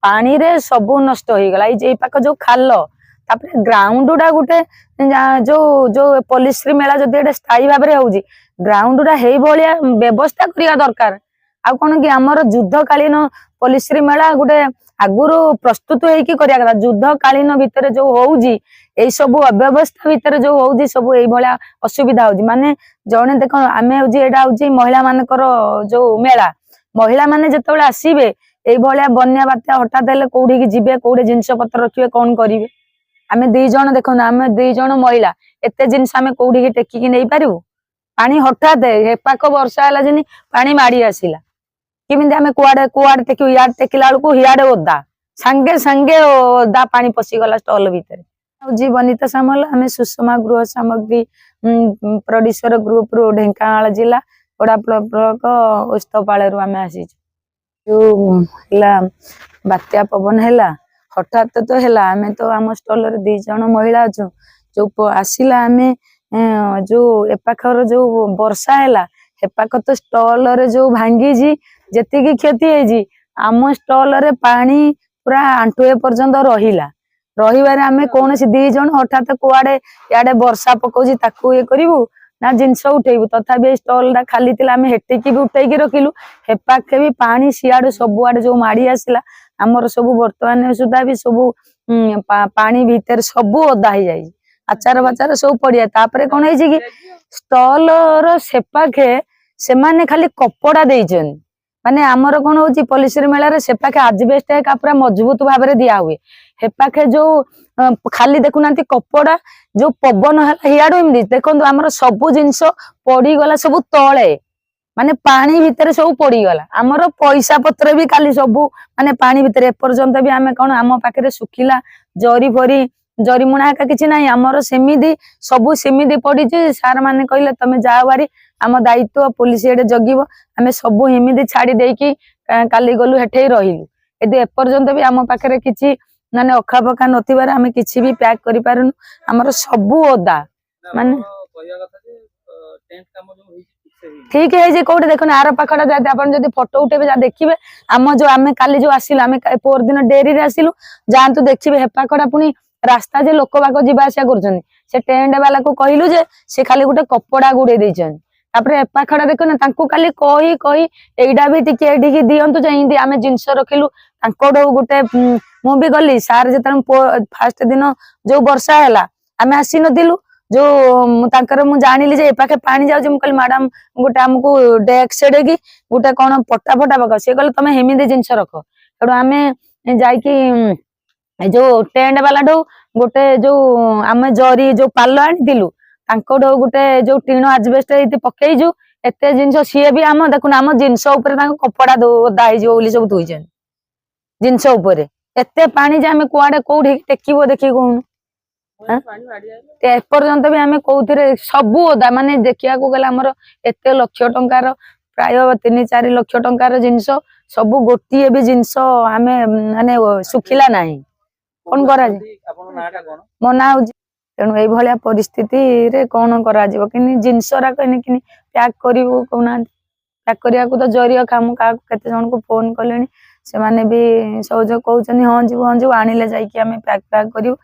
पानी रे सबू नष्ट हो गला ये पाख जो खाल तापर ग्राउंड गुड़ा गोटे जो जो पॉलिश्री मेला जदि स्थायी भाव में होउजी ग्राउंड गुड़ा हे भलिया व्यवस्था करिया दरकार आ कोन कि हमर युद्धकालीन पॉलिश्री मेला गोटे आगुरु प्रस्तुत होइकी करिया कथा युद्धकालीन भितर जो होउजी ए सब अव्यवस्था भितर जो होउजी सब ए भलिया असुविधा होउजी माने जणे देखो आमे होउजी एडा होउजी महिला मानकर जो मेला महिला माने जतबेला आसीबे ए भलिया बन्या बात्या हठात हेले कोउडी की जिबे कोउडे जिंस पत्र रखिबे कोन करिवे आमे दुई जण देखो आमे दुई जण महिला एते जिंस आमे कोउडी की टेकी की नै पारिबु पानी हठात हे पाक वर्षा हला जिनी पानी माडी आसीला किमिंदे आमे कुआडे कुआडे टेकी याड टेकिला बेलकु हियाडे ओदा संगे संगे ओदा पानी पसी गला स्टॉल भीतर जी बनिता सामल आमे सुषमा गृह सामग्री प्रोड्यूसर ग्रुप रो ढेंकानाल जिला ओडा ब्लॉक उस्तपाळे रु आमे आसी जो हला बात्या पवन हला हठात तो हला आमे तो आम स्टॉल रे दी जण महिला अछु जो आसीला आमे जो एपाखर जो वर्षा हला हेपाख तो स्टॉल रे जो भांगी जी जेति की क्षति है जी आम स्टॉल रे पानी पूरा आंठुए पर्यंत रहिला रहिबारे आमे कोनसी दी जण हठात कुआडे याडे वर्षा पकोजी ताकू ए करिवु ना जिंस उठेबु तथापि स्टॉल दा खाली तिला आमे हेटिकी भी उठेकी रखिलु हेपाखे भी पानी सियाडे सब आडे जो माडी आसिला हमर सब वर्तमान सुधा भी सब पानी भीतर सब ओदा हो जाई आचार बाचार सब पड़िया तापरे कोन है कि स्टॉल रो सेपाखे से माने खाली कपड़ा देइछन माने आमर कोन होची पॉलिश्री मेला रे सेपाखे आजबेस्ट का पूरा मजबूत भाव रे दिया हुए हेपाखे जो खाली देखुनांती कपड़ा जो पवन हियाडो एमदी देखंतु हमर सब जिंस पड़ी गला सब तळे माने पानी भीतर सब पड़ी गला हमर पैसा पत्र भी खाली सब माने पानी भीतर ए पर्यंत भी आमे कोन आम पाखरे सुखिला जरी फरी जरीमुणा का किछि नाही हमर सेमिदी सब सेमिदी पड़ी जे सार माने कहले तमे जाओ बारी आम दायित्व पुलिस एडे जगिबो आमे सब हेमिदी छाड़ी देकी काली गलु हेठे रहिलु एदे ए पर्यंत भी आम पाखरे किछि माने अखा पखा नथिबार आमे किछि भी पैक करि पारुनु हमर सब ओदा माने टेंट काम जो होई ठीक है जे कोडे देखो आर पाखडा जाते अपन जदी फोटो उठेबे जा देखिबे आम जो आमे काली जो आसिलु आमे पोर दिन डेरी रे आसिलु जानतु देखिबे हे पाखडा पुनी रास्ता जे लोक बाको जिबा आसिया करछन से टेंट वाला को कहिलु जे से खाली गुटे कपड़ा गुडे देछन तापरे ए पाखडा देखो ना तांको खाली कहि कहि एइडा भी टिके एडी की दियंतु जे इंदी आमे जिंस रखिलु तांकोडो गुटे मु भी गली सार जेतन फर्स्ट दिन जो वर्षा हैला आमे आसी नदिलु जो तांकर मु जानिली जे ए पाखे पानी जाउ जे मु कहली मैडम गुटे हमकु डेक सेडे की गुटे कोन पट्टा फटा पका से कहले तमे हेमिदे जिंस रख एडो आमे जाई की जो टेंट वाला डो गोटे जो आमे जरी जो पालो आनी दिलु तांको डो गोटे जो टीनो आजबेस्ट इति पकेई जो एते जिंस सीए भी आम देखुन आम जिंस ऊपर तांको कपड़ा ओदा हे जो ओली सब धुइछन जिंस ऊपर एते पानी जे आमे कुआडे कोउठी टेकीबो देखि कोन ए पर्यंत भी आमे कोउथिरे सब ओदा माने देखिया को गला हमर एते लक्ष टंकार प्राय 3-4 लाख टंकार जिंस सब गोटिए भी जिंस आमे माने सुखिला नाही कोन करा जे आपन नाटा कोन मना तेणु ए भलिया परिस्थिति रे कोन करा जिवो किनी जिंस रा कनी किनी पैक करिवो कोना पैक करिया को तो जरिया काम का केते जन को फोन कलेनी से माने भी सहयोग कहउचनी हां जी आनिले जाई कि हमें पैक करिवो